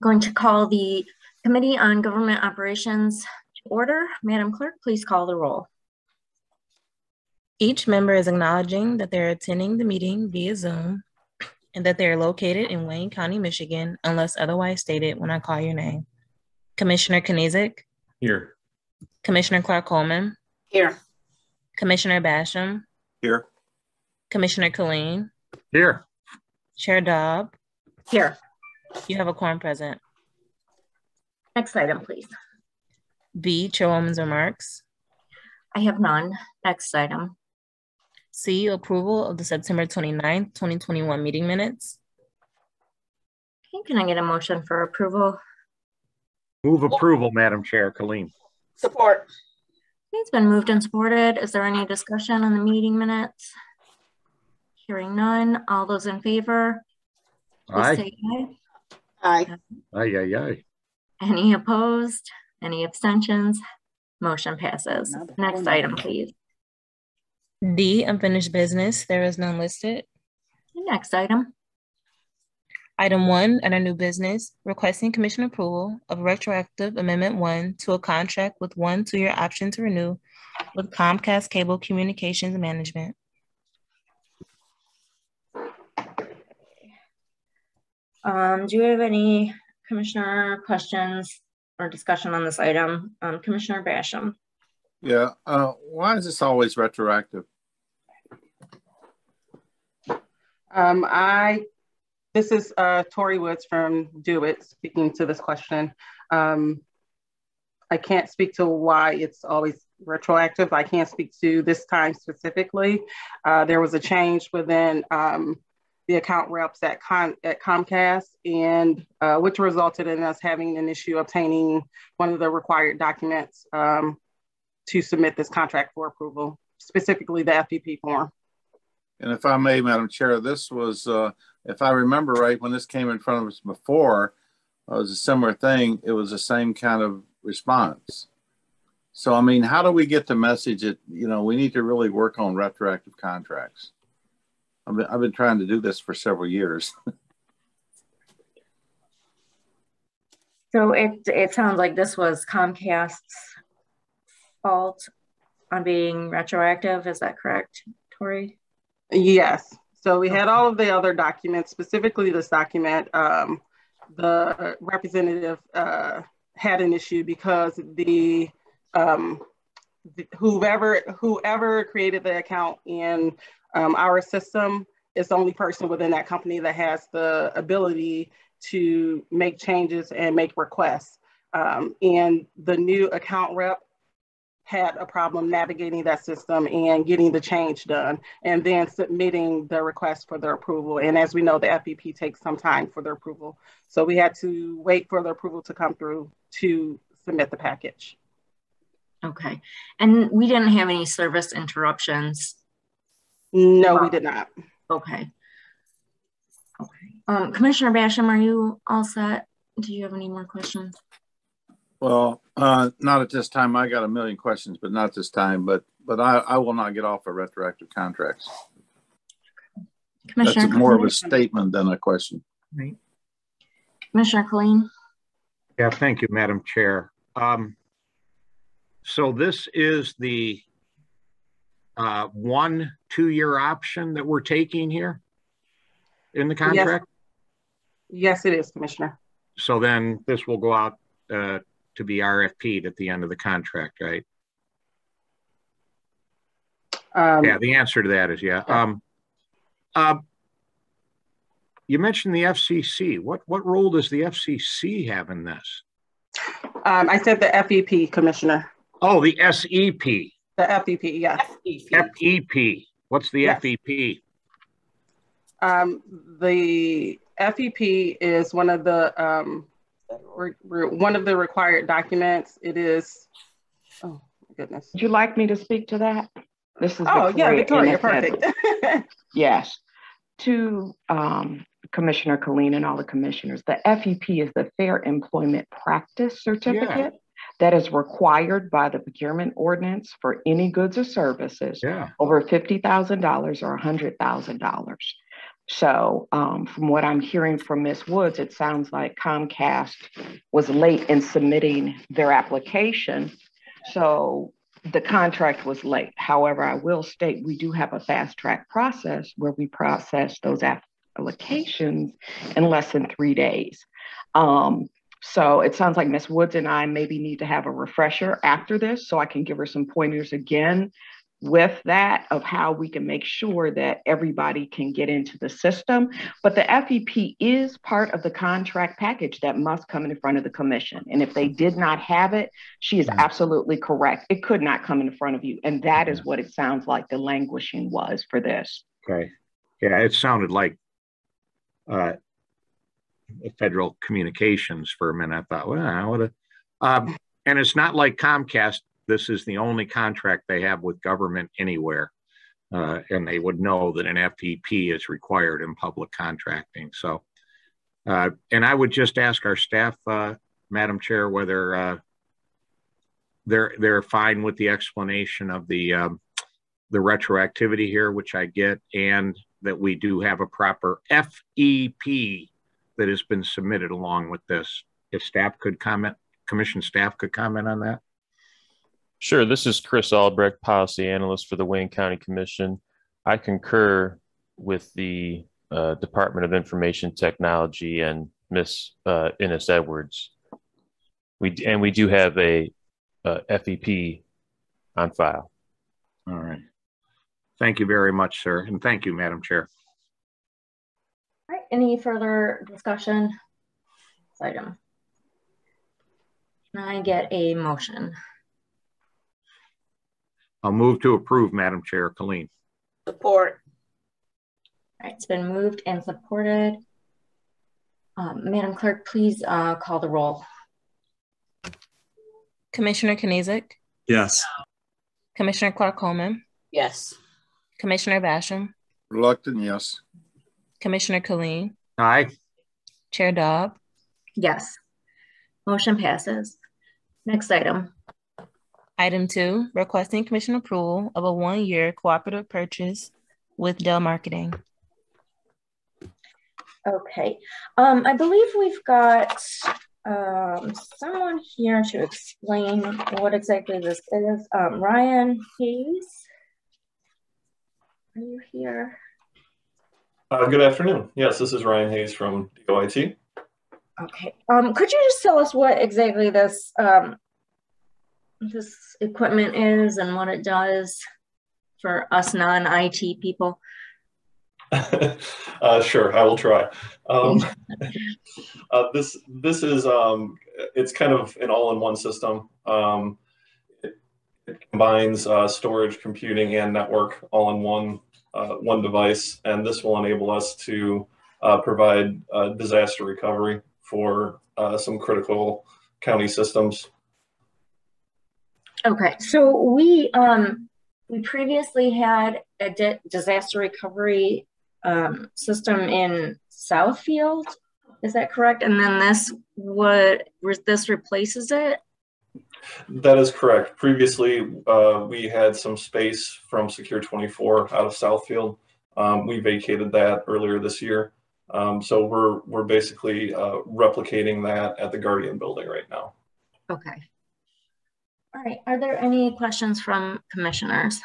going to call the Committee on Government Operations to order. Madam Clerk, please call the roll. Each member is acknowledging that they're attending the meeting via Zoom and that they are located in Wayne County, Michigan, unless otherwise stated when I call your name. Commissioner Kniezek. Here. Commissioner Clark-Coleman. Here. Commissioner Basham. Here. Commissioner Killeen. Here. Chair Dobb. Here. You have a quorum present. Next item, please. B, Chairwoman's remarks. I have none. Next item. C, approval of the September 29th, 2021 meeting minutes. Okay, can I get a motion for approval? Move approval, Madam Chair. Killeen. Support. Okay, it's been moved and supported. Is there any discussion on the meeting minutes? Hearing none. All those in favor? Aye. Say aye. Aye. Aye, aye, aye. Any opposed? Any abstentions? Motion passes. Next item, please. D, unfinished business. There is none listed. Next item. Item 1 under new business, requesting commission approval of retroactive amendment 1 to a contract with 1 2-year option to renew with Comcast Cable Communications Management. Do you have any commissioner questions or discussion on this item? Commissioner Basham. Yeah, why is this always retroactive? This is Tori Woods from Do It speaking to this question. I can't speak to why it's always retroactive. I can't speak to this time specifically. There was a change within the account reps at Comcast, and which resulted in us having an issue obtaining one of the required documents to submit this contract for approval, specifically the FPP form. And if I may, Madam Chair, this was, if I remember right, when this came in front of us before, it was a similar thing. It was the same kind of response. So, I mean, how do we get the message that, you know, we need to really work on retroactive contracts? I've been trying to do this for several years. So it sounds like this was Comcast's fault on being retroactive. Is that correct, Tori? Yes. So we had all of the other documents, specifically this document. The representative had an issue because whoever created the account in our system is the only person within that company that has the ability to make changes and make requests. And the new account rep had a problem navigating that system and getting the change done and then submitting the request for their approval. And as we know, the FPP takes some time for their approval. So we had to wait for the approval to come through to submit the package. Okay. And we didn't have any service interruptions? No, we did not. Okay. Okay. Commissioner Basham, are you all set? Do you have any more questions? Well, not at this time. I got a million questions, but not this time. But I will not get off of retroactive contracts. That's more of a statement than a question. Right. Commissioner Killeen. Yeah, thank you, Madam Chair. So this is the 1 2-year option that we're taking here in the contract? Yes, it is, Commissioner. So then this will go out to be RFP'd at the end of the contract, right? Yeah, the answer to that is yeah. You mentioned the FCC. What role does the FCC have in this? I said the FEP, Commissioner. Oh, the SEP. The FEP, yes. FEP. What's the FEP? The FEP is one of the required documents. It is. Oh my goodness. Would you like me to speak to that? This is Victoria, perfect. Yes. To Commissioner Killeen and all the commissioners, the FEP is the Fair Employment Practice Certificate that is required by the procurement ordinance for any goods or services over $50,000 or $100,000. So from what I'm hearing from Ms. Woods, it sounds like Comcast was late in submitting their application. So the contract was late. However, I will state we do have a fast track process where we process those applications in less than 3 days. So it sounds like Ms. Woods and I maybe need to have a refresher after this so I can give her some pointers again with that of how we can make sure that everybody can get into the system. But the FEP is part of the contract package that must come in front of the commission. And if they did not have it, she is absolutely correct. It could not come in front of you. And that is what it sounds like the languishing was for this. Okay. Yeah, it sounded like federal communications for a minute. I thought, well, what and it's not like Comcast. This is the only contract they have with government anywhere. And they would know that an FEP is required in public contracting. So, and I would just ask our staff, Madam Chair, whether they're fine with the explanation of the retroactivity here, which I get, and that we do have a proper FEP that has been submitted along with this. If staff could comment, commission staff could comment on that. Sure. This is Chris Albrecht, Policy Analyst for the Wayne County Commission. I concur with the Department of Information Technology and Ms. Innes Edwards. We do have a FEP on file. All right. Thank you very much, sir. And thank you, Madam Chair. All right. Any further discussion? This item. Can I get a motion? I'll move to approve, Madam Chair. Colleen. Support. All right, it's been moved and supported. Madam Clerk, please call the roll. Commissioner Kniezek? Yes. Commissioner Clark-Coleman? Yes. Commissioner Basham? Reluctant, yes. Commissioner Killeen? Aye. Chair Dobb? Yes. Motion passes. Next item. Item 2, requesting commission approval of a 1-year cooperative purchase with Dell Marketing. Okay. I believe we've got someone here to explain what exactly this is. Ryan Hayes, are you here? Good afternoon. Yes, this is Ryan Hayes from DOIT. Okay. Could you just tell us what exactly this this equipment is and what it does for us non-IT people? Sure, I will try. This is it's kind of an all-in-one system. It combines storage, computing, and network all in one device, and this will enable us to provide disaster recovery for some critical county systems. Okay, so we previously had a disaster recovery system in Southfield. Is that correct? And then this replaces it? That is correct. Previously, we had some space from Secure 24 out of Southfield. We vacated that earlier this year. So we're basically replicating that at the Guardian building right now. Okay. All right. Are there any questions from commissioners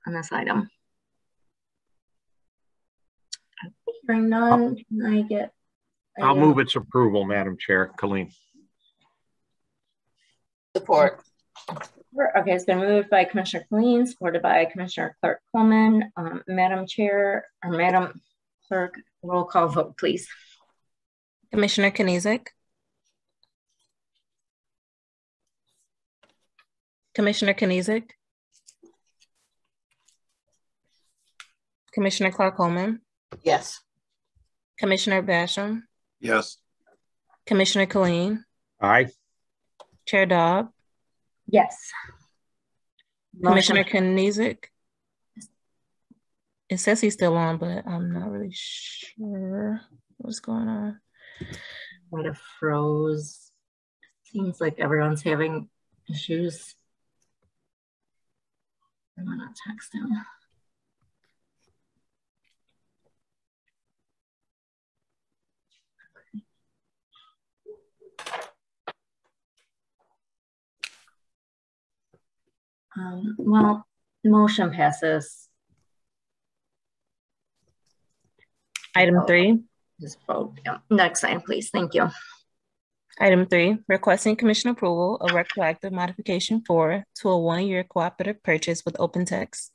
on this item? Hearing none, can I get? I'll move its approval, Madam Chair. Colleen. Support. Okay, it's been moved by Commissioner Killeen, supported by Commissioner Clark-Coleman. Madam Chair, or Madam Clerk, roll call vote, please. Commissioner Kniezek? Commissioner Kniezek? Commissioner Clark-Coleman? Yes. Commissioner Basham? Yes. Commissioner Killeen? Aye. Chair Dobb? Yes. Commissioner Kniezek? It says he's still on, but I'm not really sure what's going on. Might have froze. Seems like everyone's having issues. I'm gonna text him. Well, motion passes. Item 3. Just vote. Yeah. Next item, please. Thank you. Item 3, requesting commission approval of retroactive modification 4 to a 1-year cooperative purchase with OpenText.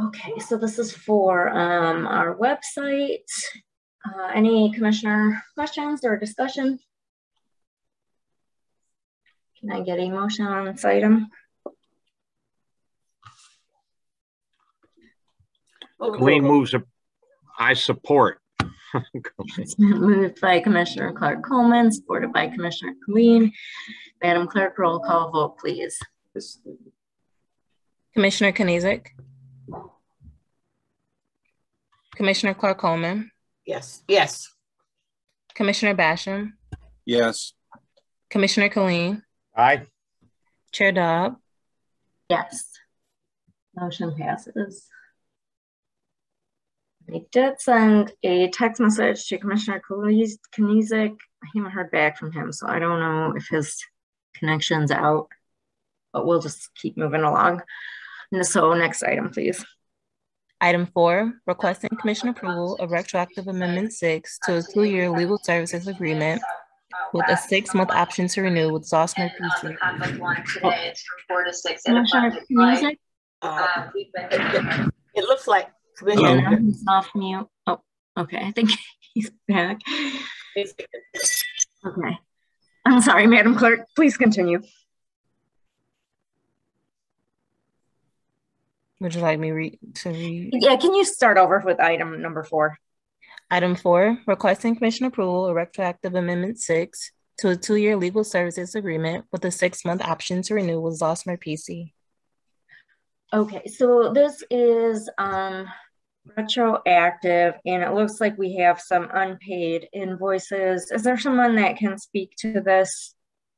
Okay, so this is for our website. Any commissioner questions or discussion? Can I get a motion on this item? Colleen moves. I support. It's been moved by Commissioner Clark Coleman, supported by Commissioner Colleen. Madam Clerk, roll call vote, please. Commissioner Kanizik. Commissioner Clark Coleman. Yes. Yes. Commissioner Basham. Yes. Commissioner Colleen. Aye. Chair Dobb. Yes. Motion passes. I did send a text message to Commissioner Kanizik. I haven't heard back from him, so I don't know if his connection's out, but we'll just keep moving along. And so next item, please. Item 4, requesting commission approval of retroactive amendment 6 to a 2-year legal services agreement with a 6-month option to renew with Zosmer PC. Commissioner Kanizik? It looks like Yeah, he's off mute. Oh, okay. I think he's back. Okay. I'm sorry, Madam Clerk. Please continue. Would you like me to read? Yeah, can you start over with item number 4? Item 4, requesting commission approval of retroactive amendment 6 to a 2-year legal services agreement with a 6-month option to renew with Zosmer PC. Okay, so this is retroactive, and it looks like we have some unpaid invoices. Is there someone that can speak to this?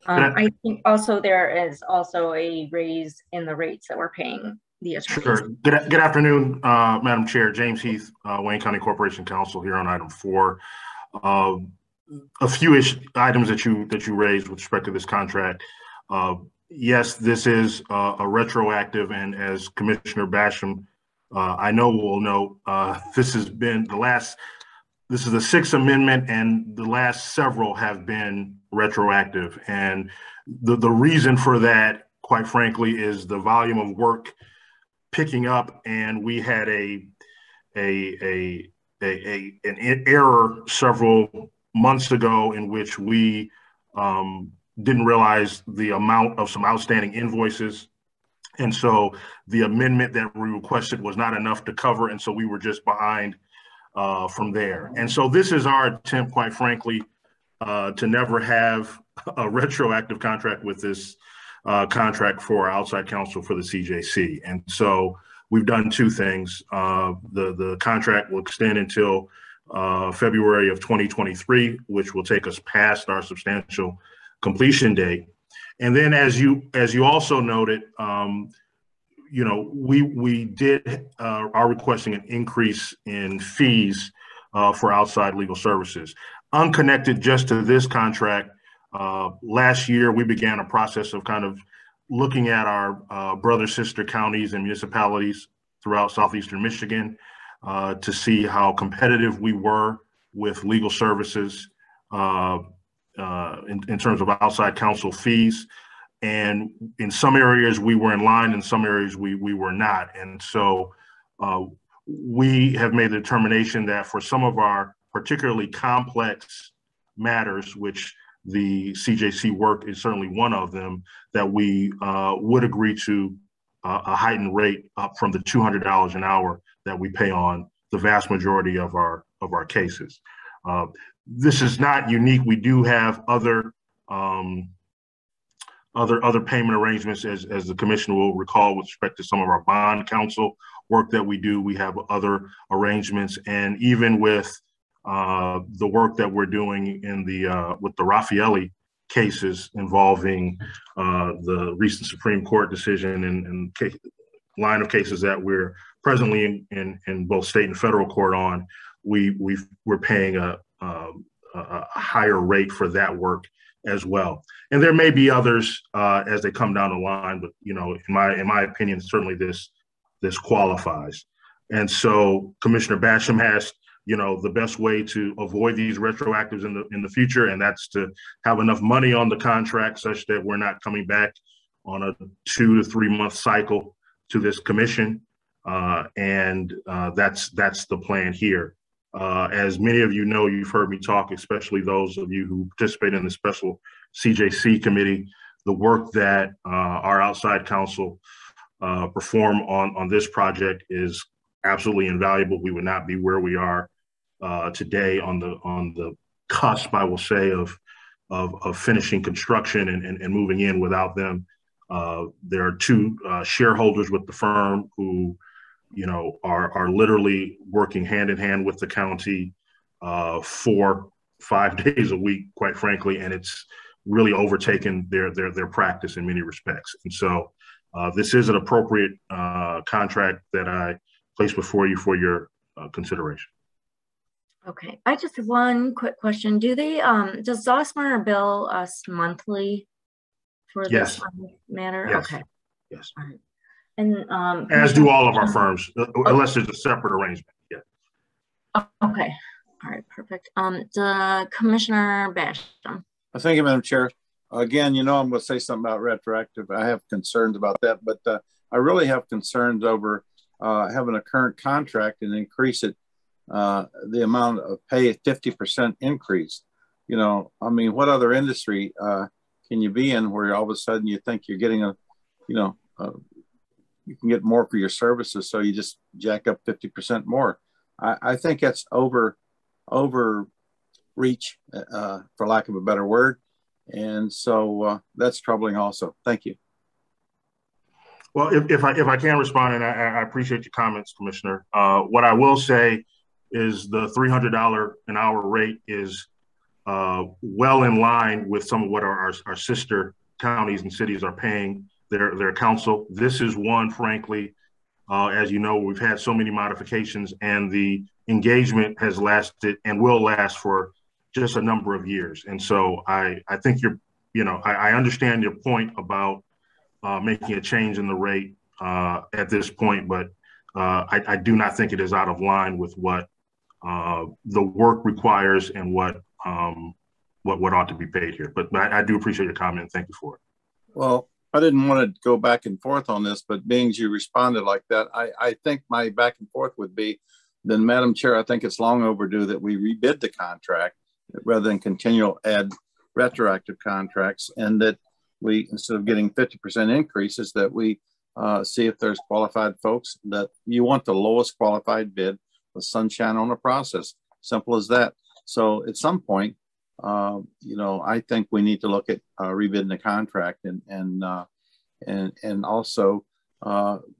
I think also there is also a raise in the rates that we're paying the attorneys. Sure. Good afternoon, Madam Chair. James Heath, Wayne County Corporation Counsel here on item 4. A few items that you raised with respect to this contract. Yes, this is a retroactive, and as Commissioner Basham I know will note, this has been this is the 6th amendment, and the last several have been retroactive. And the reason for that, quite frankly, is the volume of work picking up, and we had an error several months ago in which we didn't realize the amount of some outstanding invoices. And so the amendment that we requested was not enough to cover, and so we were just behind from there. And so this is our attempt, quite frankly, to never have a retroactive contract with this contract for outside counsel for the CJC. And so we've done 2 things. The contract will extend until February of 2023, which will take us past our substantial completion date. And then, as you also noted, you know, we are requesting an increase in fees for outside legal services. Unconnected just to this contract, last year we began a process of kind of looking at our brother sister counties and municipalities throughout southeastern Michigan to see how competitive we were with legal services in terms of outside counsel fees. And in some areas we were in line, in some areas we were not. And so we have made the determination that for some of our particularly complex matters, which the CJC work is certainly one of them, that we would agree to a heightened rate up from the $200 an hour that we pay on the vast majority of our cases. This is not unique. We do have other payment arrangements, as the commissioner will recall, with respect to some of our bond counsel work that we do. We have other arrangements, and even with the work that we're doing in with the Raffaelli cases involving the recent Supreme Court decision and line of cases that we're presently in both state and federal court on, we're paying a higher rate for that work as well. And there may be others as they come down the line, but in my opinion, certainly this qualifies. And so Commissioner Basham has the best way to avoid these retroactives in the future, and that's to have enough money on the contract such that we're not coming back on a 2 to 3 month cycle to this commission. And that's the plan here. As many of you know, you've heard me talk, especially those of you who participate in the special CJC committee, the work that our outside counsel perform on this project is absolutely invaluable. We would not be where we are today on the cusp, I will say, of finishing construction and moving in without them. There are two shareholders with the firm who are literally working hand in hand with the county 4-5 days a week, quite frankly, and it's really overtaken their practice in many respects. And so this is an appropriate contract that I place before you for your consideration. Okay, I just have one quick question. Do they does Zossmer bill us monthly for this matter? Yes. Okay. Yes. All right. And as do all of our firms, unless there's a separate arrangement. Yeah. Okay. All right. Perfect. The Commissioner Basham. Thank you, Madam Chair. Again, I'm going to say something about retroactive. I have concerns about that, but I really have concerns over having a current contract and increase it, the amount of pay, 50% increase. I mean, what other industry can you be in where all of a sudden you think you're getting you can get more for your services, so you just jack up 50% more. I think that's overreach, for lack of a better word. And so that's troubling also. Thank you. Well, if I can respond, and I appreciate your comments, Commissioner. What I will say is the $300 an hour rate is well in line with some of what our sister counties and cities are paying their council. This is one, frankly, as you know, we've had so many modifications, and the engagement has lasted and will last for just a number of years. And so I think I understand your point about making a change in the rate at this point, but I do not think it is out of line with what the work requires and what ought to be paid here. But I do appreciate your comment. Thank you for it. Well, I didn't want to go back and forth on this, but being as you responded like that, I think my back and forth would be, then Madam Chair, I think it's long overdue that we rebid the contract rather than continual add retroactive contracts, and that we, instead of getting 50% increases, that we see if there's qualified folks, that you want the lowest qualified bid with sunshine on the process. Simple as that. So at some point, I think we need to look at rebidding the contract and also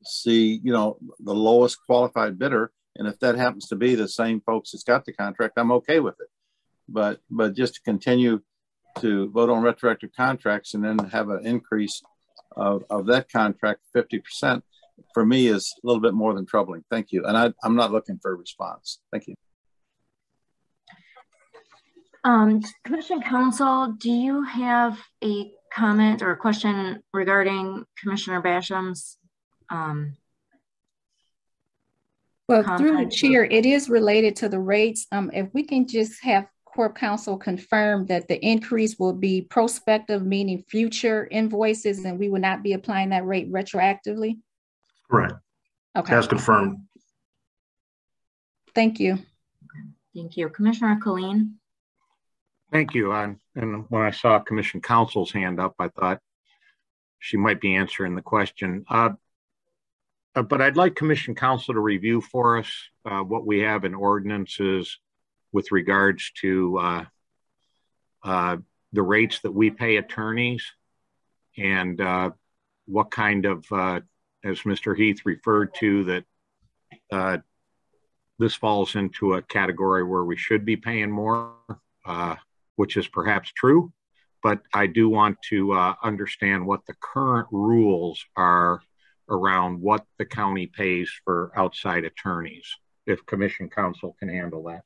see, the lowest qualified bidder. And if that happens to be the same folks that's got the contract, I'm okay with it. But just to continue to vote on retroactive contracts and then have an increase of that contract 50% for me is a little bit more than troubling. Thank you. And I'm not looking for a response. Thank you. Commission Counsel, do you have a comment or a question regarding Commissioner Basham's well, comment? through the chair, it is related to the rates. If we can just have Corp Counsel confirm that the increase will be prospective, meaning future invoices, and we will not be applying that rate retroactively? Correct. Okay. That's confirmed. Thank you. Thank you. Commissioner Colleen. Thank you. And when I saw Commission Counsel's hand up, I thought she might be answering the question. But I'd like Commission Counsel to review for us what we have in ordinances with regards to the rates that we pay attorneys, and what kind of, as Mr. Heath referred to, that this falls into a category where we should be paying more, which is perhaps true, but I do want to understand what the current rules are around what the county pays for outside attorneys, if Commission Counsel can handle that.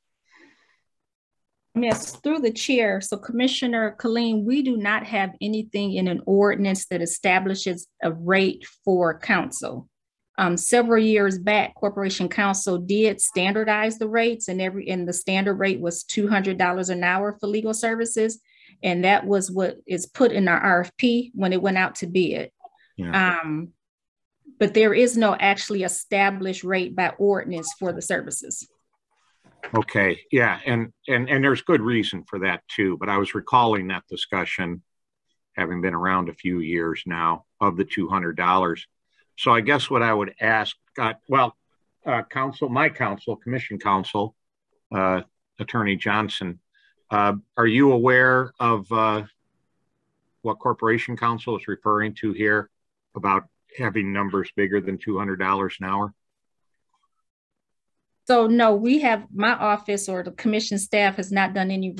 Yes, through the chair. So Commissioner Colleen, we do not have anything in an ordinance that establishes a rate for council. Several years back, Corporation Council did standardize the rates, and the standard rate was $200 an hour for legal services. And that was what is put in our RFP when it went out to bid. Yeah. But there is no actually established rate by ordinance for the services. Okay, yeah, and there's good reason for that too, but I was recalling that discussion, having been around a few years now, of the $200. So I guess what I would ask, Commission Counsel, Attorney Johnson, are you aware of what Corporation Counsel is referring to here about having numbers bigger than $200 an hour? So no, my office or the commission staff has not done any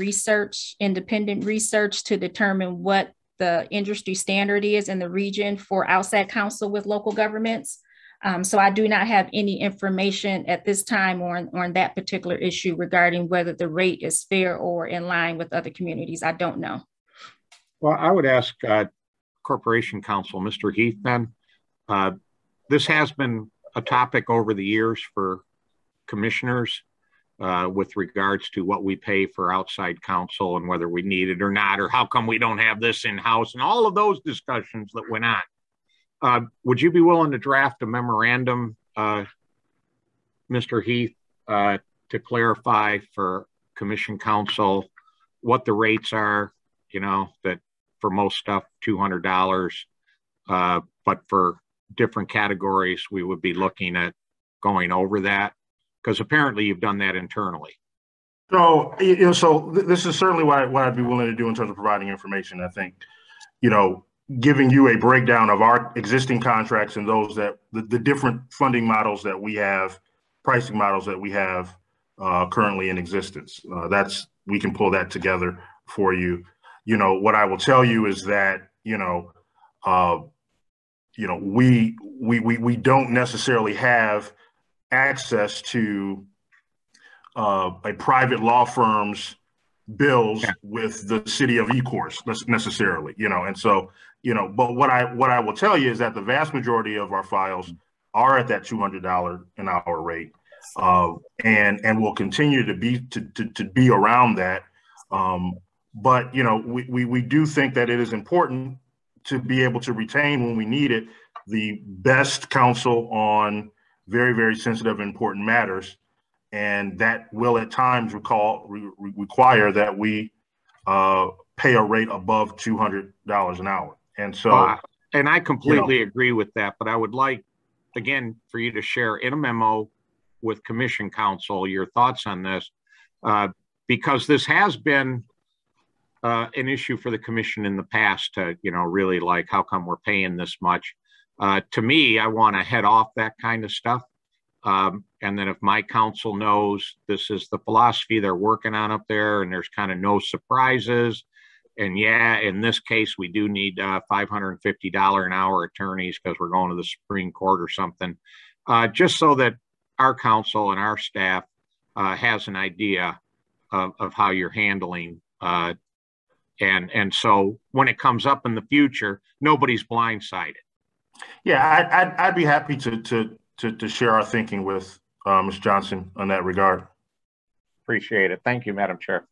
independent research to determine what the industry standard is in the region for outside counsel with local governments. So I do not have any information at this time on that particular issue regarding whether the rate is fair or in line with other communities. I don't know. Well, I would ask Corporation Counsel, Mr. Heath, then. This has been a topic over the years for commissioners with regards to what we pay for outside counsel and whether we need it or not, or how come we don't have this in-house, and all of those discussions that went on. Would you be willing to draft a memorandum, Mr. Heath, to clarify for Commission Counsel what the rates are, that for most stuff, $200, but for different categories, we would be looking at going over that? Because apparently you've done that internally. So, this is certainly what I'd be willing to do in terms of providing information. I think, giving you a breakdown of our existing contracts and those that the different funding models that we have, pricing models that we have currently in existence. We can pull that together for you. What I will tell you is that, we don't necessarily have access to a private law firm's bills with the city of Ecorse necessarily, and so, but what I will tell you is that the vast majority of our files are at that $200 an hour rate, and will continue to be around that. But we do think that it is important to be able to retain, when we need it, the best counsel on very, very sensitive, important matters, and that will at times require that we pay a rate above $200 an hour. And so, and I completely agree with that, but I would like, again, for you to share in a memo with Commission Counsel your thoughts on this, because this has been an issue for the commission in the past to, really like, how come we're paying this much? To me, I want to head off that kind of stuff. And then if my counsel knows this is the philosophy they're working on up there and there's kind of no surprises, and yeah, in this case, we do need $550 an hour attorneys because we're going to the Supreme Court or something, just so that our counsel and our staff has an idea of how you're handling. And so when it comes up in the future, nobody's blindsided. Yeah, I'd be happy to share our thinking with Ms. Johnson on that regard. Appreciate it. Thank you, Madam Chair.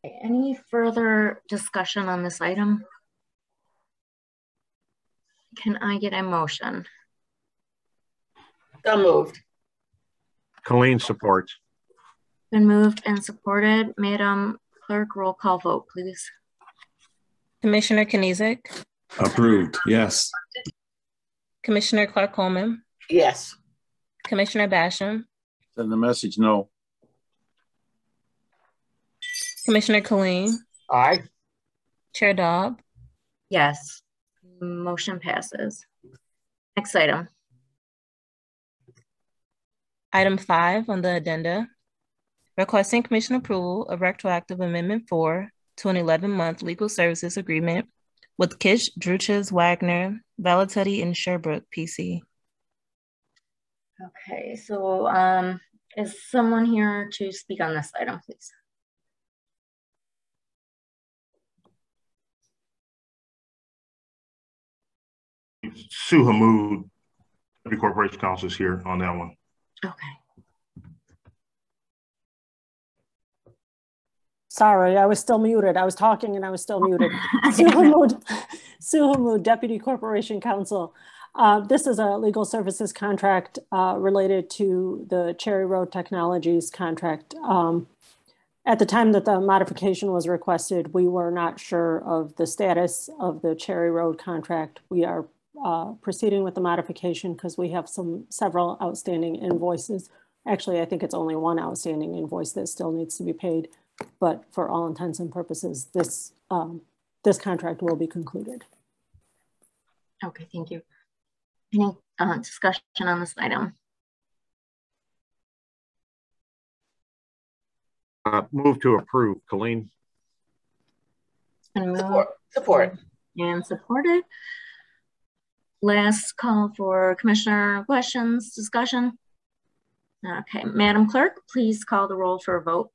Any further discussion on this item? Can I get a motion? So moved. Colleen supports. Been moved and supported. Madam Clerk, roll call vote, please. Commissioner Kniezek. Approved, yes. Commissioner Clark-Coleman. Yes. Commissioner Basham. Send the message, no. Commissioner Colleen. Aye. Chair Dobb. Yes. Motion passes. Next item. Item 5 on the addenda, requesting commission approval of retroactive amendment 4 to an 11-month legal services agreement with Kish, Druches, Wagner, Valitetti, and Sherbrooke, PC. Okay, so is someone here to speak on this item, please? Sue Hammoud, Deputy Corporation Counsel, is here on that one. Okay. Sorry, I was still muted. I was talking and I was still muted. Sue Hammoud, Deputy Corporation Counsel. This is a legal services contract related to the Cherry Road Technologies contract. At the time that the modification was requested, we were not sure of the status of the Cherry Road contract. We are proceeding with the modification because we have several outstanding invoices. Actually, I think it's only one outstanding invoice that still needs to be paid. But for all intents and purposes, this contract will be concluded. Okay, thank you. Any discussion on this item? Move to approve, Colleen. Support. And supported. Last call for commissioner questions, discussion. Okay, Madam Clerk, please call the roll for a vote.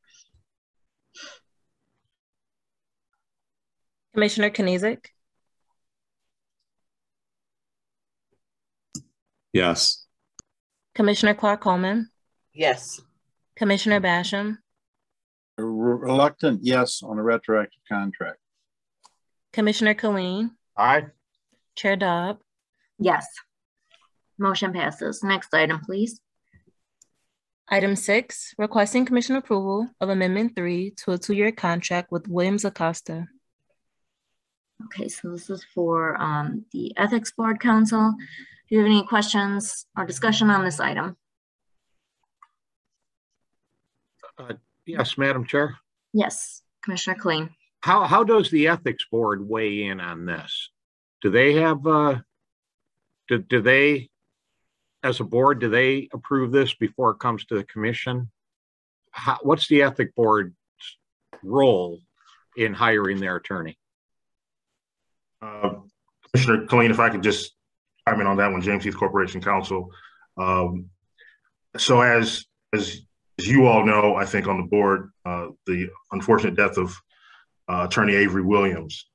Commissioner Kniezek? Yes. Commissioner Clark-Coleman? Yes. Commissioner Basham? A reluctant yes on a retroactive contract. Commissioner Killeen? Aye. Chair Dobb? Yes. Motion passes. Next item, please. Item 6, requesting commission approval of Amendment 3 to a 2-year contract with Williams Acosta. Okay, so this is for the Ethics Board Council. Do you have any questions or discussion on this item? Yes, Madam Chair. Yes, Commissioner Killeen. How does the Ethics Board weigh in on this? Do they have, do they, as a board, do they approve this before it comes to the commission? What's the Ethics Board's role in hiring their attorney? Commissioner Killeen, if I could just chime in on that one, James Heath Corporation Counsel. So as you all know, I think on the board, the unfortunate death of Attorney Avery Williams,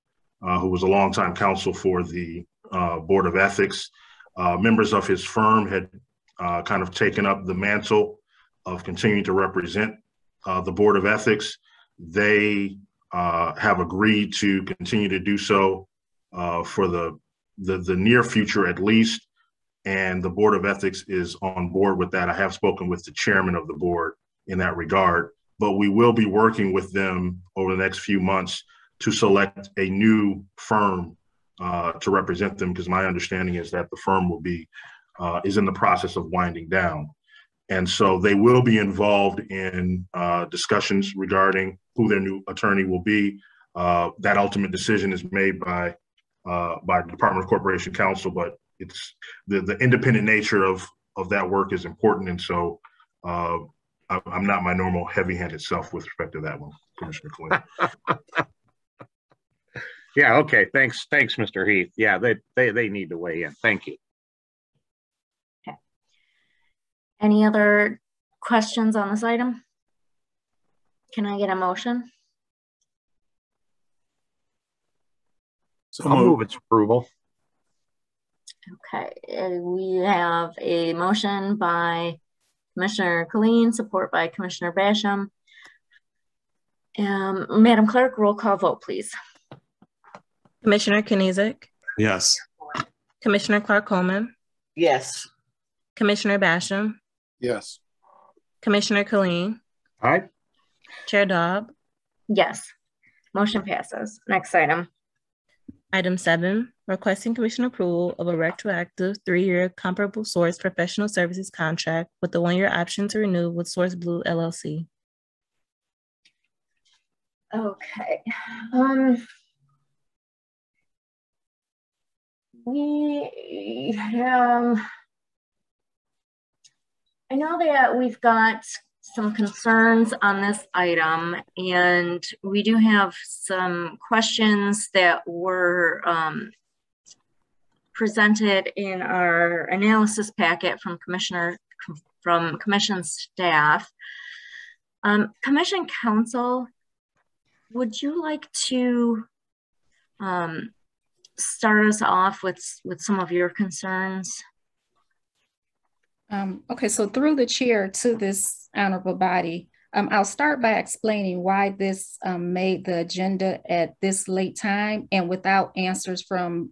who was a longtime counsel for the Board of Ethics. Members of his firm had kind of taken up the mantle of continuing to represent the Board of Ethics. They have agreed to continue to do so for the near future at least, and the Board of Ethics is on board with that. I have spoken with the chairman of the board in that regard, but we will be working with them over the next few months to select a new firm to represent them, because my understanding is that the firm will be is in the process of winding down. And so they will be involved in discussions regarding who their new attorney will be. That ultimate decision is made by the Department of Corporation Counsel, but it's the independent nature of that work is important. And so I'm not my normal heavy-handed self with respect to that one, Commissioner Killeen. Yeah, okay, thanks, Mr. Heath. Yeah, they need to weigh in. Thank you. Okay. Any other questions on this item? Can I get a motion? So I'll move its approval. Okay, we have a motion by Commissioner Killeen, support by Commissioner Basham. Madam Clerk, roll call vote, please. Commissioner Kniezek? Yes. Commissioner Clark-Coleman? Yes. Commissioner Basham? Yes. Commissioner Killeen? Aye. Chair Dobb? Yes. Motion passes. Next item. Item 7, requesting commission approval of a retroactive 3-year comparable source professional services contract with the 1-year option to renew with Source Blue LLC. Okay. We have, I know that we've got some concerns on this item, and we do have some questions that were presented in our analysis packet from Commissioner from commission staff. Commission counsel, would you like to start us off with some of your concerns? Okay, so through the chair to this honorable body, I'll start by explaining why this made the agenda at this late time and without answers from,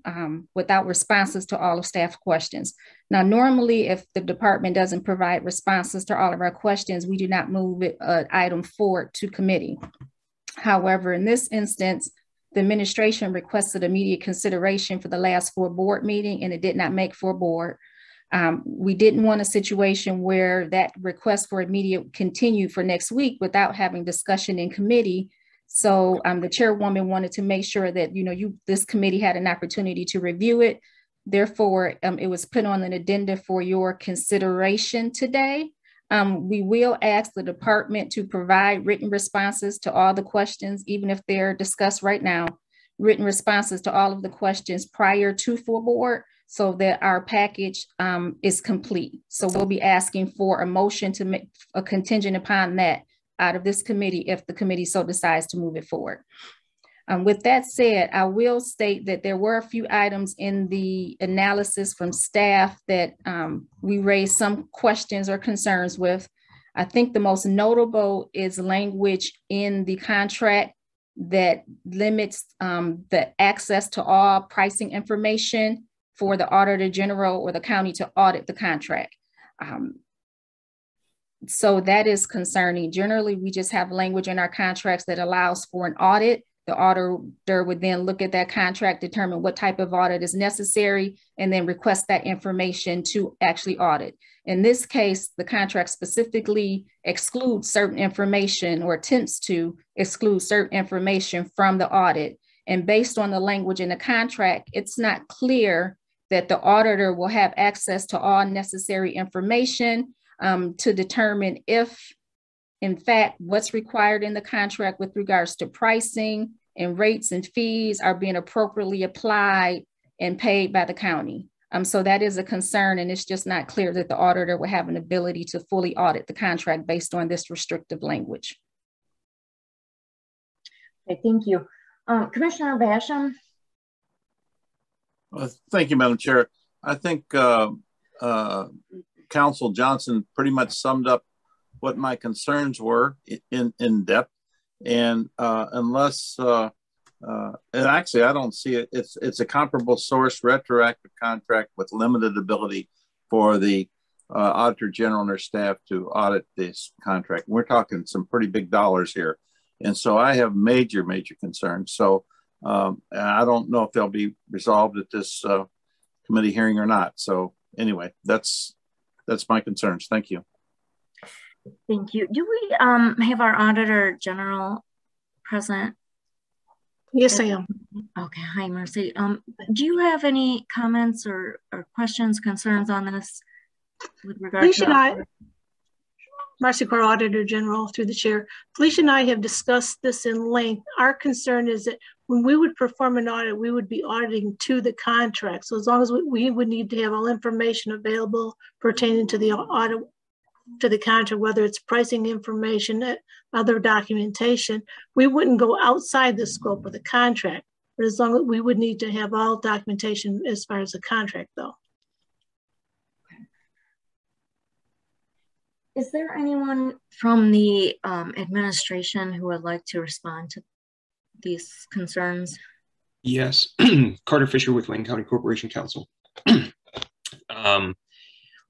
without responses to all of staff questions. Now, normally, if the department doesn't provide responses to all of our questions, we do not move it, item forward to committee. However, in this instance, the administration requested immediate consideration for the last 4 board meeting, and it did not make for board. We didn't want a situation where that request for immediate continued for next week without having discussion in committee. So the chairwoman wanted to make sure that, this committee had an opportunity to review it. Therefore, it was put on an addenda for your consideration today. We will ask the department to provide written responses to all the questions, even if they're discussed right now, written responses to all of the questions prior to full board, so that our package is complete. So we'll be asking for a motion to make a contingent upon that out of this committee if the committee so decides to move it forward. With that said, I will state that there were a few items in the analysis from staff that we raised some questions or concerns with. I think the most notable is language in the contract that limits the access to all pricing information for the auditor general or the county to audit the contract. So that is concerning. Generally, we just have language in our contracts that allows for an audit. The auditor would then look at that contract, determine what type of audit is necessary, and then request that information to actually audit. In this case, the contract specifically excludes certain information or attempts to exclude certain information from the audit. And based on the language in the contract, it's not clear that the auditor will have access to all necessary information to determine if, in fact, what's required in the contract with regards to pricing and rates and fees are being appropriately applied and paid by the county. So that is a concern, and it's just not clear that the auditor will have an ability to fully audit the contract based on this restrictive language. Okay, thank you. Commissioner Basham? Thank you, Madam Chair. I think Council Johnson pretty much summed up what my concerns were in depth, and unless and actually I don't see it. It's a comparable source retroactive contract with limited ability for the Auditor General and their staff to audit this contract. We're talking some pretty big dollars here, and so I have major concerns. So I don't know if they'll be resolved at this committee hearing or not. So anyway, that's my concerns. Thank you. Thank you. Do we have our Auditor General present? Yes, I am. Okay. Hi, Mercy. Do you have any comments or questions, concerns on this with regard Felicia to? and I, Marcy Corr, Auditor General, through the chair. Felicia and I have discussed this in length. Our concern is that when we would perform an audit, we would be auditing to the contract. So as long as we would need to have all information available pertaining to the audit, to the contract, whether it's pricing information, other documentation, we wouldn't go outside the scope of the contract. But as long as we would need to have all documentation as far as the contract though. Is there anyone from the administration who would like to respond to these concerns? Yes, Carter Fisher with Wayne County Corporation Counsel.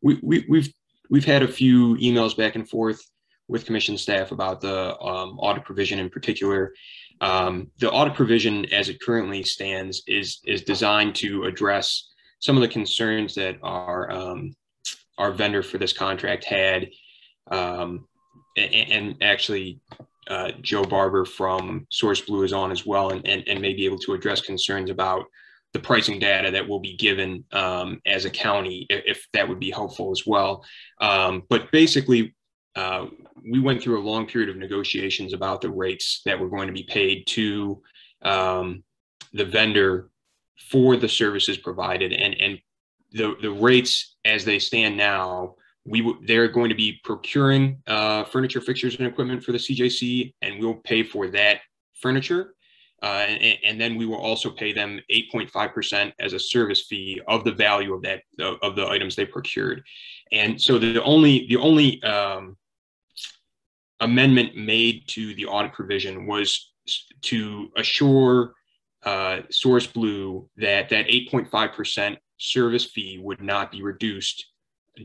We've had a few emails back and forth with commission staff about the audit provision in particular. The audit provision as it currently stands is designed to address some of the concerns that our vendor for this contract had. And actually Joe Barber from Source Blue is on as well, and may be able to address concerns about the pricing data that will be given as a county, if that would be helpful as well. But basically, we went through a long period of negotiations about the rates that were going to be paid to the vendor for the services provided. And the rates as they stand now they're going to be procuring furniture, fixtures, and equipment for the CJC, and we'll pay for that furniture. And then we will also pay them 8.5% as a service fee of the value of that of the items they procured. And so the only amendment made to the audit provision was to assure Source Blue that 8.5% service fee would not be reduced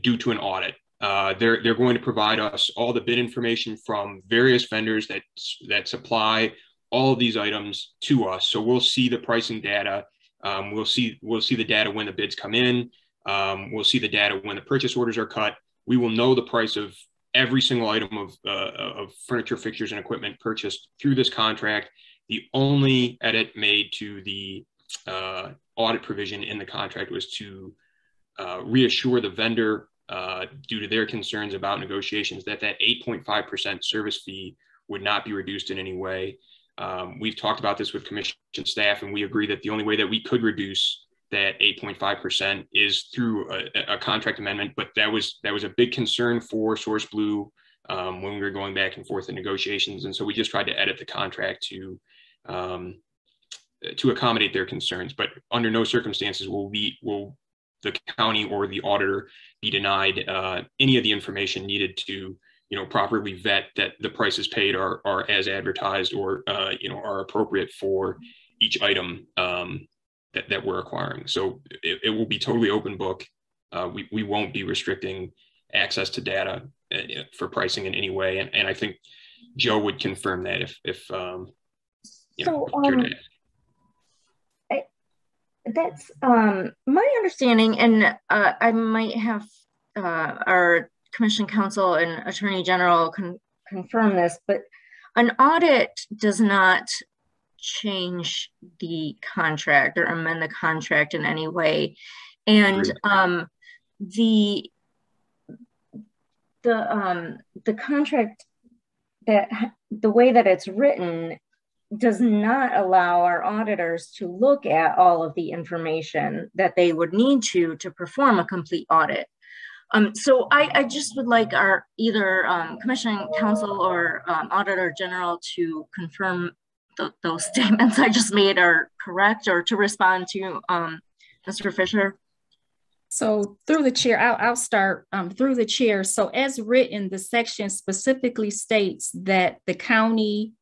due to an audit. They're going to provide us all the bid information from various vendors that supply all of these items to us. So we'll see the pricing data. We'll see the data when the bids come in. We'll see the data when the purchase orders are cut. We will know the price of every single item of furniture, fixtures, and equipment purchased through this contract. The only edit made to the audit provision in the contract was to reassure the vendor, due to their concerns about negotiations, that 8.5% service fee would not be reduced in any way. We've talked about this with commission staff, and we agree that the only way that we could reduce that 8.5% is through a contract amendment. But that was a big concern for Source Blue when we were going back and forth in negotiations, and so we just tried to edit the contract to accommodate their concerns. But under no circumstances will the county or the auditor be denied any of the information needed to properly vet that the prices paid are as advertised or are appropriate for each item that we're acquiring. So it will be totally open book. We won't be restricting access to data for pricing in any way, and I think Joe would confirm that if that's my understanding, and I might have our Commission Counsel and Attorney General confirm this, but an audit does not change the contract or amend the contract in any way. And the contract, that the way that it's written, does not allow our auditors to look at all of the information that they would need to perform a complete audit. So I just would like our either Commission Counsel or Auditor General to confirm those statements I just made are correct, or to respond to Mr. Fisher. So through the chair, I'll start through the chair. So as written, the section specifically states that the county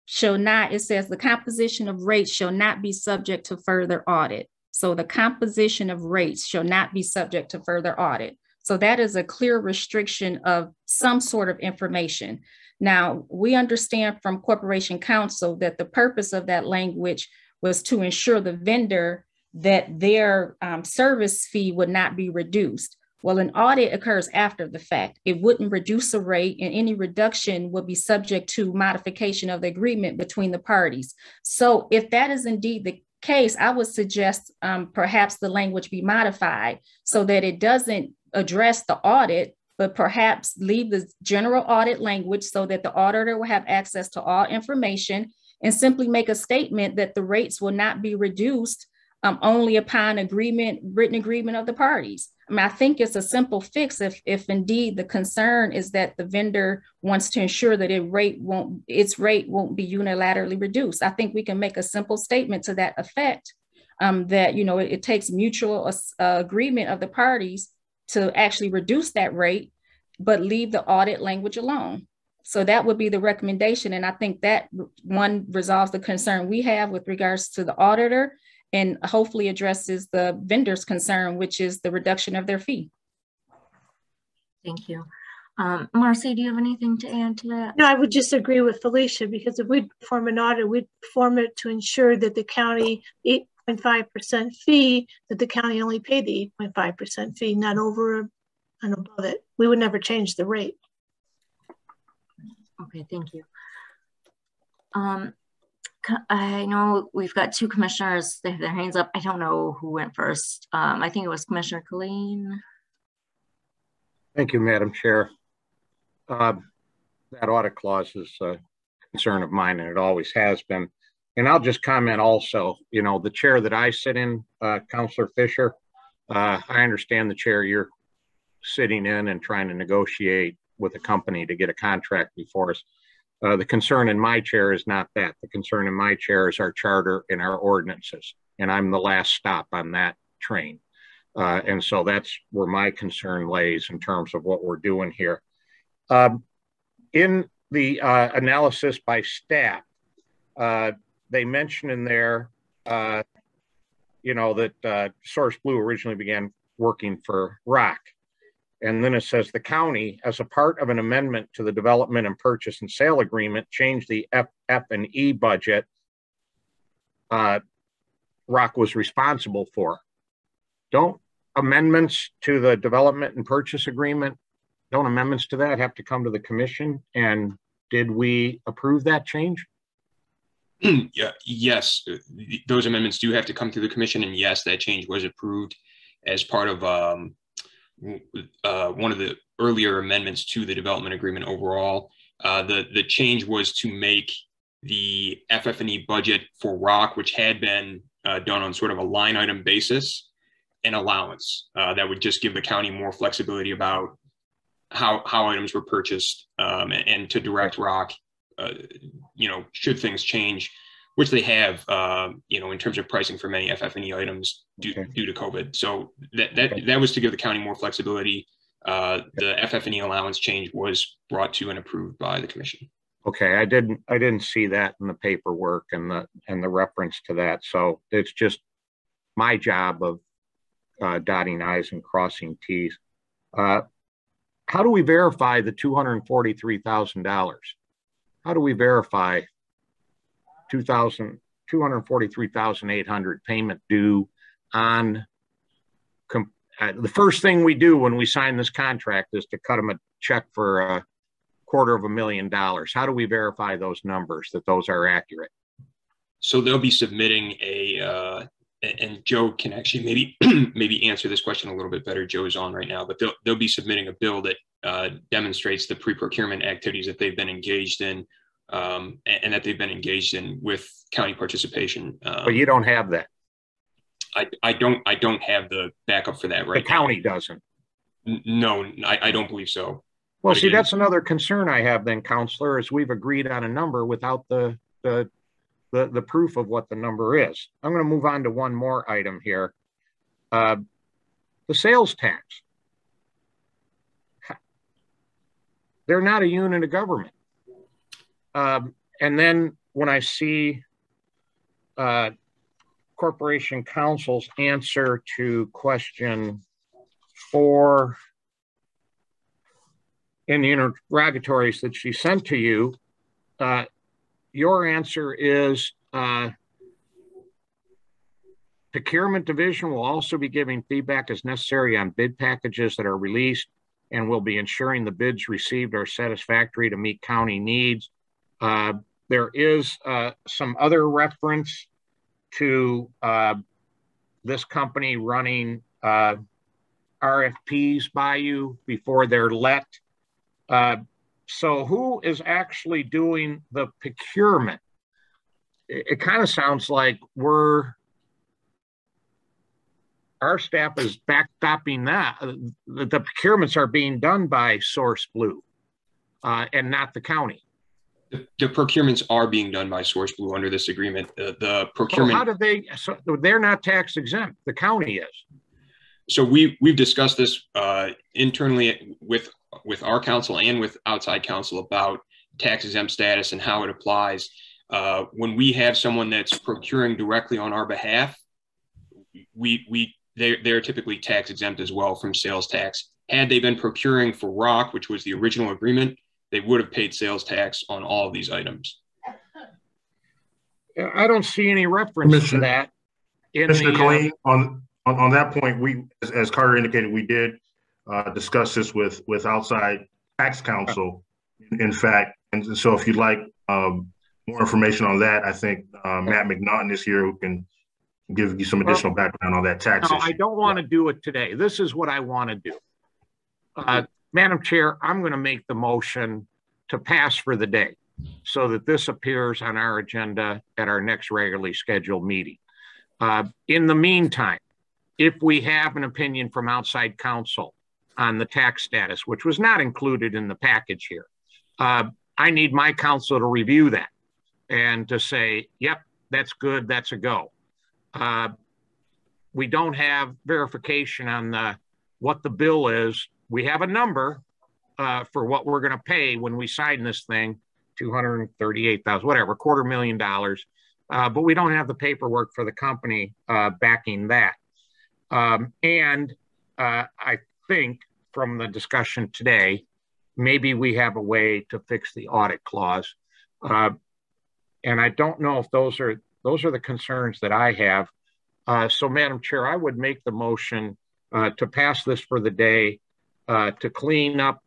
shall not, it says the composition of rates shall not be subject to further audit. So the composition of rates shall not be subject to further audit. So that is a clear restriction of some sort of information. Now, we understand from Corporation Counsel that the purpose of that language was to ensure the vendor that their service fee would not be reduced. Well, an audit occurs after the fact. It wouldn't reduce a rate, and any reduction would be subject to modification of the agreement between the parties. So if that is indeed the case, I would suggest perhaps the language be modified so that it doesn't address the audit, but perhaps leave the general audit language so that the auditor will have access to all information, and simply make a statement that the rates will not be reduced only upon written agreement of the parties. I mean, I think it's a simple fix if indeed the concern is that the vendor wants to ensure that its rate won't be unilaterally reduced. I think we can make a simple statement to that effect, that it takes mutual agreement of the parties to actually reduce that rate, but leave the audit language alone. So that would be the recommendation. And I think that one resolves the concern we have with regards to the auditor, and hopefully addresses the vendor's concern, which is the reduction of their fee. Thank you. Marcy, do you have anything to add to that? No, I would just agree with Felicia, because if we perform an audit, we'd perform it to ensure that the county 8.5% fee, that the county only paid the 8.5% fee, not over and above it. We would never change the rate. Okay, thank you. I know we've got two commissioners, they have their hands up. I don't know who went first. I think it was Commissioner Killeen. Thank you, Madam Chair. That audit clause is a concern of mine, and it always has been. And I'll just comment also, the chair that I sit in, Councilor Fisher, I understand the chair you're sitting in and trying to negotiate with a company to get a contract before us. The concern in my chair is not that. The concern in my chair is our charter and our ordinances. And I'm the last stop on that train. And so that's where my concern lays in terms of what we're doing here. In the analysis by staff, they mention in there, that Source Blue originally began working for ROC. And then it says the county, as a part of an amendment to the development and purchase and sale agreement, changed the F&E budget ROC was responsible for. Don't amendments to the development and purchase agreement, don't amendments to that have to come to the commission? And did we approve that change? Yeah, yes, those amendments do have to come through the commission, and yes, that change was approved as part of one of the earlier amendments to the development agreement overall. The change was to make the FF&E budget for ROC, which had been done on sort of a line item basis, an allowance that would just give the county more flexibility about how items were purchased, and to direct ROC, should things change, which they have, in terms of pricing for many FF&E items due to COVID. So that was to give the county more flexibility. The FF&E allowance change was brought to and approved by the commission. Okay, I didn't see that in the paperwork and the reference to that. So it's just my job of dotting I's and crossing T's. How do we verify the $243,000? How do we verify $243,800 payment due on the first thing we do when we sign this contract is to cut them a check for $250,000. How do we verify those numbers, that those are accurate? So they'll be submitting and Joe can actually maybe answer this question a little bit better. Joe's on right now, but they'll be submitting a bill that demonstrates the pre-procurement activities that they've been engaged in, and that they've been engaged in with county participation. But you don't have that. I don't have the backup for that right now. The county doesn't. No, I don't believe so. Well, see, that's another concern I have then, Counselor, is we've agreed on a number without the proof of what the number is. I'm going to move on to one more item here. The sales tax. They're not a unit of government. And then when I see Corporation Counsel's answer to question 4 in the interrogatories that she sent to you, your answer is Procurement Division will also be giving feedback as necessary on bid packages that are released and will be ensuring the bids received are satisfactory to meet county needs. There is some other reference to this company running RFPs by you before they're let. So who is actually doing the procurement? It kind of sounds like our staff is backstopping that. The procurements are being done by Source Blue and not the county. The procurements are being done by Source Blue under this agreement. The procurement. So how do they? So they're not tax exempt. The county is. So we've discussed this internally with our council and with outside counsel about tax exempt status and how it applies. When we have someone that's procuring directly on our behalf, they're typically tax exempt as well from sales tax. Had they been procuring for ROC, which was the original agreement, they would have paid sales tax on all of these items. I don't see any reference to that. Mr. Killeen, on that point, we, as Carter indicated, we did discuss this with outside tax counsel, in fact. And so if you'd like more information on that, I think Matt McNaughton is here who can give you some additional background on that tax issue. I don't want to do it today. This is what I want to do. Madam Chair, I'm going to make the motion to pass for the day so that this appears on our agenda at our next regularly scheduled meeting. In the meantime, if we have an opinion from outside counsel on the tax status, which was not included in the package here. I need my counsel to review that and to say, yep, that's good, that's a go. We don't have verification on what the bill is. We have a number for what we're going to pay when we sign this thing, $238,000, whatever, $250,000. But we don't have the paperwork for the company backing that. And I think from the discussion today, maybe we have a way to fix the audit clause. And I don't know if those are the concerns that I have. So, Madam Chair, I would make the motion to pass this for the day, to clean up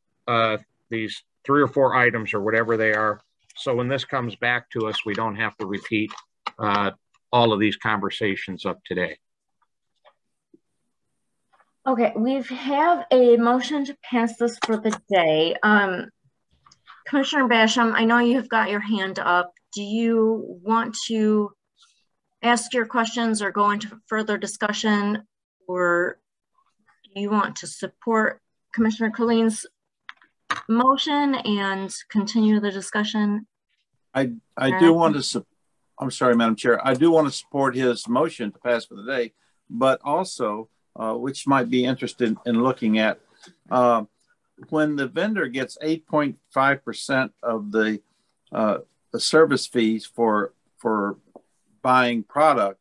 these 3 or 4 items or whatever they are. So when this comes back to us, we don't have to repeat all of these conversations of today. Okay, we have a motion to pass this for the day. Commissioner Basham, I know you've got your hand up. Do you want to ask your questions or go into further discussion, or do you want to support Commissioner Colleen's motion and continue the discussion? I do want to, I'm sorry, Madam Chair, I do want to support his motion to pass for the day, but also, which might be interested in looking at, when the vendor gets 8.5% of the service fees for buying product,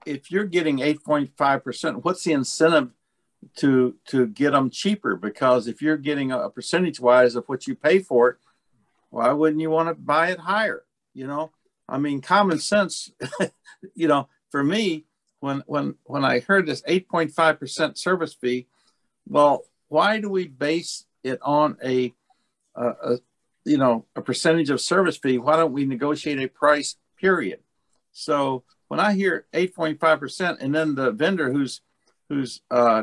if you're getting 8.5%, what's the incentive to get them cheaper? Because if you're getting a percentage wise of what you pay for it, why wouldn't you want to buy it higher? You know, I mean, common sense, you know, for me, when I heard this 8.5% service fee, well, why do we base it on a percentage of service fee? Why don't we negotiate a price, period? So when I hear 8.5% and then the vendor who's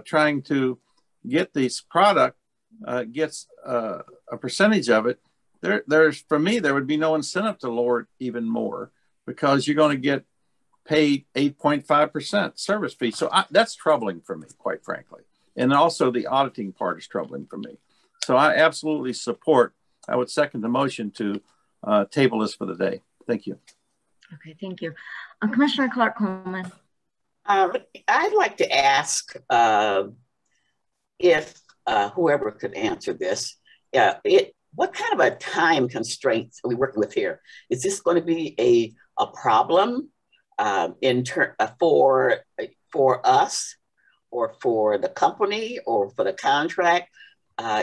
trying to get this product gets a percentage of it, there's for me, there would be no incentive to lower it even more, because you're going to get paid 8.5% service fee. So that's troubling for me, quite frankly. And also the auditing part is troubling for me. So I absolutely support, I would second the motion to table this for the day. Thank you. Okay, thank you. Commissioner Clark-Coleman. I'd like to ask if whoever could answer this, what kind of a time constraint are we working with here? Is this going to be a problem for us, or for the company, or for the contract,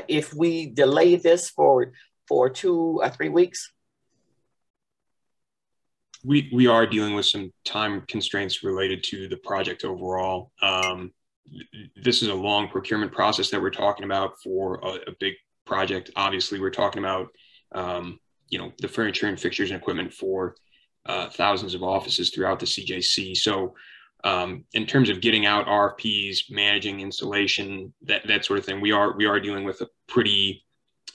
if we delay this for 2 or 3 weeks? We are dealing with some time constraints related to the project overall. This is a long procurement process that we're talking about for a big project. Obviously, we're talking about the furniture and fixtures and equipment for thousands of offices throughout the CJC. So in terms of getting out RFPs, managing installation, that sort of thing, we are dealing with a pretty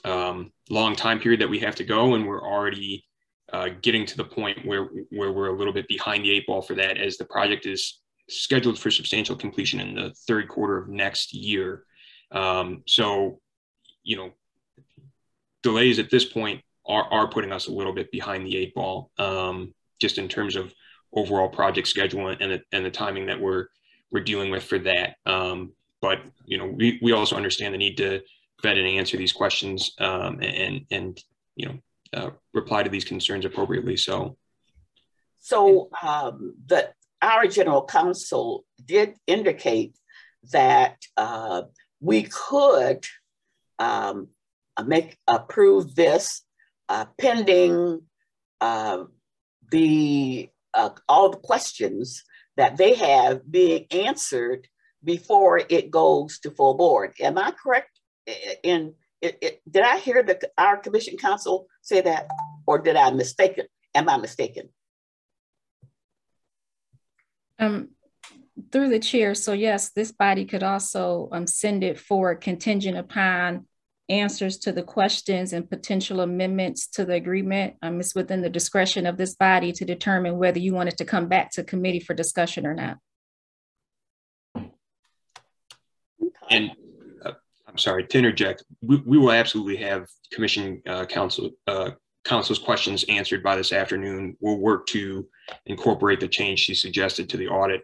long time period that we have to go, and we're already getting to the point where we're a little bit behind the 8 ball for that, as the project is scheduled for substantial completion in the 3rd quarter of next year. So, delays at this point are putting us a little bit behind the 8 ball, just in terms of overall project schedule and the timing that we're dealing with for that. But we also understand the need to vet and answer these questions and reply to these concerns appropriately. So our general counsel did indicate that we could approve this pending all the questions that they have being answered before it goes to full board. Am I correct? Did I hear our commission counsel say that, or did I mistaken? Am I mistaken? Through the chair, so yes, this body could also send it for contingent upon answers to the questions and potential amendments to the agreement. It's within the discretion of this body to determine whether you want it to come back to committee for discussion or not. Okay. And I'm sorry to interject. We will absolutely have Commission Council's questions answered by this afternoon. We'll work to incorporate the change she suggested to the audit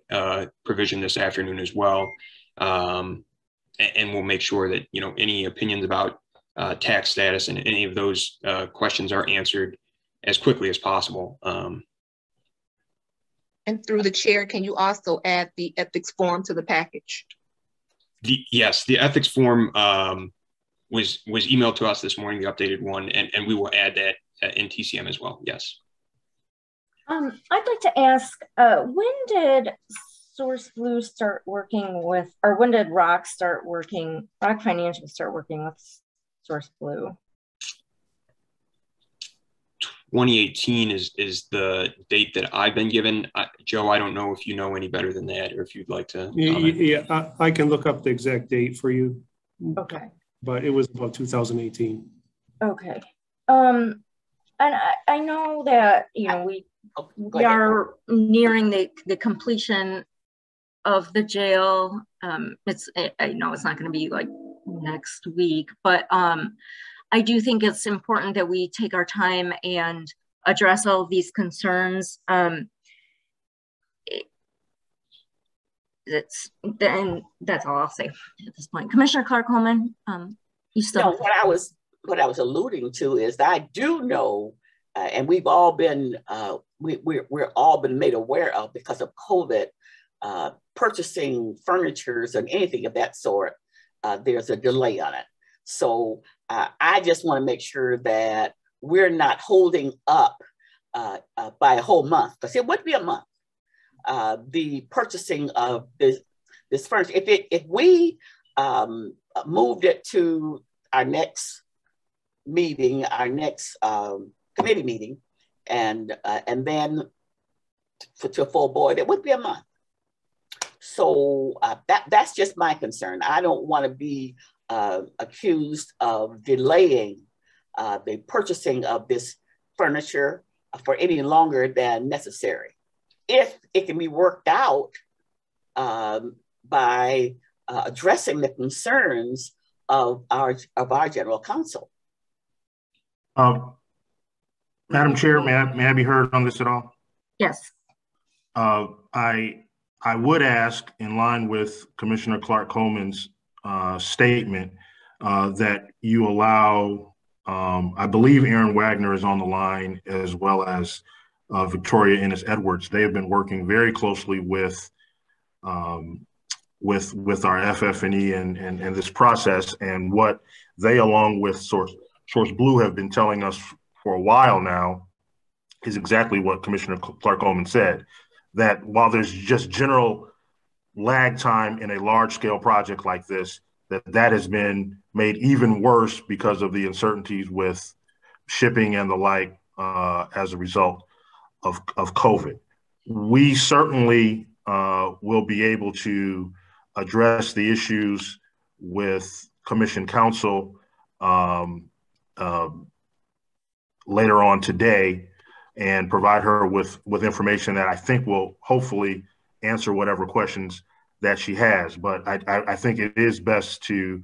provision this afternoon as well. And we'll make sure that, you know, any opinions about tax status and any of those questions are answered as quickly as possible. And through the chair, can you also add the ethics form to the package? Yes, the ethics form was emailed to us this morning, the updated one, and we will add that in TCM as well. Yes. I'd like to ask, when did Source Blue start working with, or when did Rock Financial start working with Source Blue? 2018 is the date that I've been given. Joe, I don't know if you know any better than that, or if you'd like to comment. Yeah, I can look up the exact date for you. Okay. But it was about 2018. Okay. And I know that, you know, we are nearing the completion of the jail. I know it's not going to be like next week, but I do think it's important that we take our time and address all of these concerns. And that's all I'll say at this point. Commissioner Clark-Holman, you still. No, what I was alluding to is that I do know, and we've all been we're all been made aware of, because of COVID, purchasing furnitures and anything of that sort. There's a delay on it. So I just want to make sure that we're not holding up by a whole month, because it would be a month. The purchasing of this furniture, if we moved it to our next meeting, our next committee meeting, and then to a full board, it would be a month. So that's just my concern. I don't want to be accused of delaying the purchasing of this furniture for any longer than necessary, if it can be worked out by addressing the concerns of our general counsel. Madam Chair, may I be heard on this at all? Yes. I would ask, in line with Commissioner Clark-Holman's statement, that you allow, I believe Aaron Wagner is on the line, as well as Victoria Ennis-Edwards. They have been working very closely with our FF&E and this process, and what they, along with Source Blue, have been telling us for a while now is exactly what Commissioner Clark-Holman said, that while there's just general lag time in a large-scale project like this, that has been made even worse because of the uncertainties with shipping and the like as a result of COVID. We certainly will be able to address the issues with Commission Counsel later on today, and provide her with information that I think will hopefully answer whatever questions that she has. But I think it is best to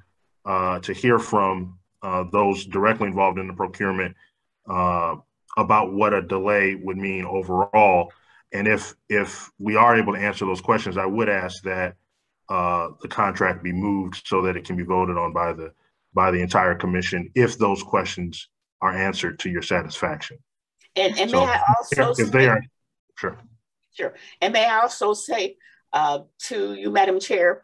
hear from those directly involved in the procurement about what a delay would mean overall. And if we are able to answer those questions, I would ask that the contract be moved so that it can be voted on by the entire commission, if those questions are answered to your satisfaction. And so, may I also if they are, sure. Sure. And may I also say to you, Madam Chair,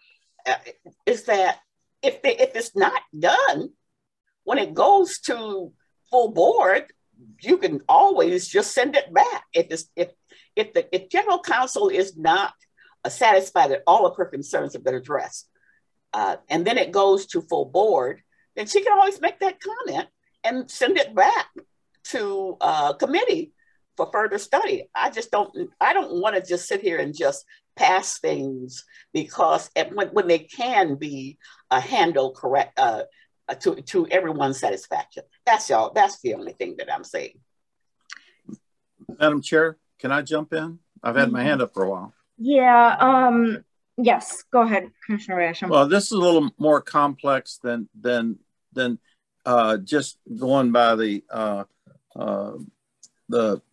is that if it's not done, when it goes to full board, you can always just send it back. If General Counsel is not satisfied that all of her concerns have been addressed, and then it goes to full board, then she can always make that comment and send it back to committee for further study. I don't want to just sit here and just pass things, because when they can be handled correct to everyone's satisfaction. That's the only thing that I'm saying. Madam Chair, can I jump in? I've had my hand up for a while. Yeah, Yes, go ahead, Commissioner Basham. Well, this is a little more complex than just going by the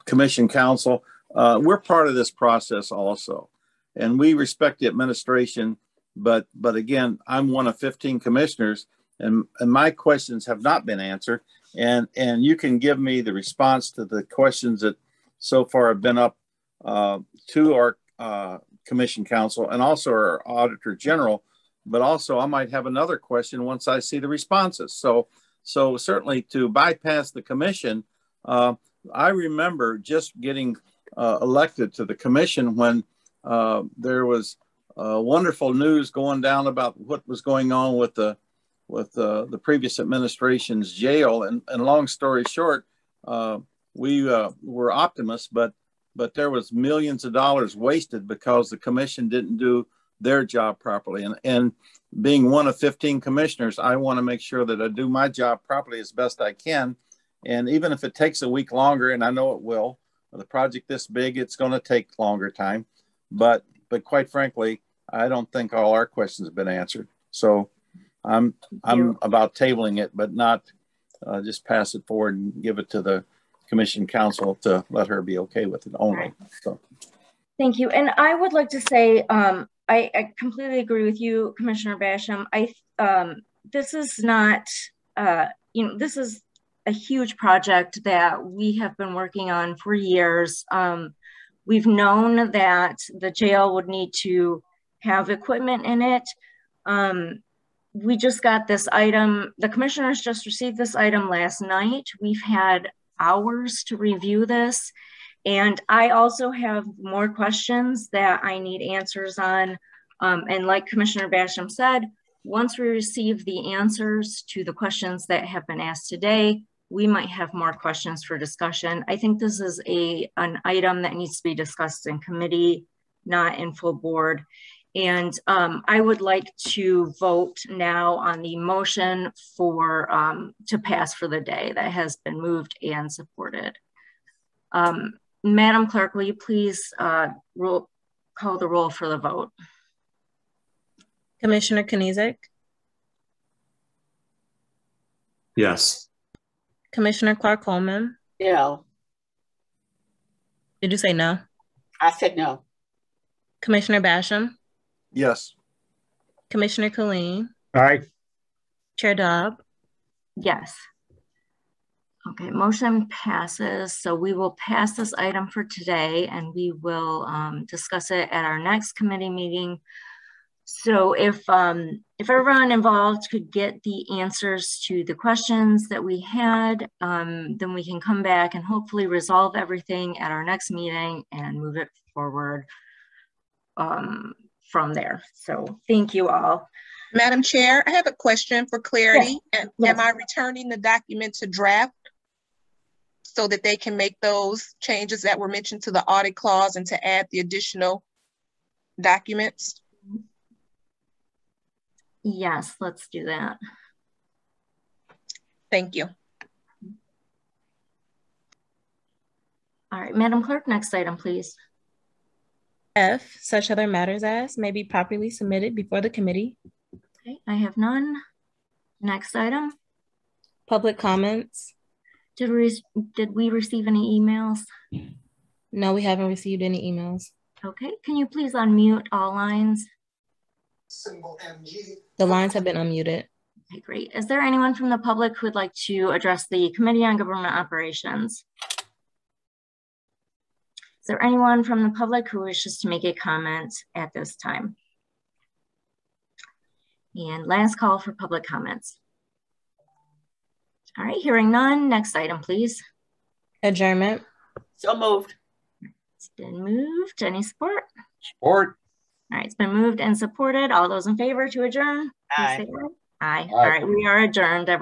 commission council. We're part of this process also, and we respect the administration. But again, I'm one of 15 commissioners, and my questions have not been answered. And you can give me the response to the questions that so far have been up to our commission council and also our auditor general. But also, I might have another question once I see the responses. So certainly to bypass the commission, I remember just getting elected to the commission when there was wonderful news going down about what was going on with the previous administration's jail. And long story short, we were optimists, but there was millions of dollars wasted because the commission didn't do their job properly. And being one of 15 commissioners, I want to make sure that I do my job properly as best I can. And even if it takes a week longer, and I know it will, with a project this big, it's going to take longer time. But quite frankly, I don't think all our questions have been answered. So I'm about tabling it, but not just pass it forward and give it to the commission council to let her be okay with it only. So. Thank you. And I would like to say, I completely agree with you, Commissioner Basham. This is not, this is a huge project that we have been working on for years. We've known that the jail would need to have equipment in it. We just got this item. The commissioners just received this item last night. We've had hours to review this. And I also have more questions that I need answers on. And like Commissioner Basham said, once we receive the answers to the questions that have been asked today, we might have more questions for discussion. I think this is an item that needs to be discussed in committee, not in full board. And I would like to vote now on the motion for to pass for the day that has been moved and supported. Madam Clerk, will you please call the roll for the vote? Commissioner Kniezek? Yes. Commissioner Clark-Coleman? No. Did you say no? I said no. Commissioner Basham? Yes. Commissioner Killeen? Aye. Chair Dobb? Yes. Okay, motion passes. So we will pass this item for today and we will discuss it at our next committee meeting. So if everyone involved could get the answers to the questions that we had, then we can come back and hopefully resolve everything at our next meeting and move it forward from there. So thank you all. Madam Chair, I have a question for clarity. Yes. Am I returning the document to draft so that they can make those changes that were mentioned to the audit clause and to add the additional documents? Yes, let's do that. Thank you. All right, Madam Clerk, next item, please. F, such other matters as may be properly submitted before the committee. Okay, I have none. Next item. Public comments. Did we receive any emails? No, we haven't received any emails. Okay, can you please unmute all lines? The lines have been unmuted. Okay, great. Is there anyone from the public who would like to address the Committee on Government Operations? Is there anyone from the public who wishes to make a comment at this time? And last call for public comments. All right, hearing none. Next item, please. Adjournment. So moved. It's been moved. Any support? Support. All right, it's been moved and supported. All those in favor to adjourn? Aye. Aye. All right, we are adjourned, everyone.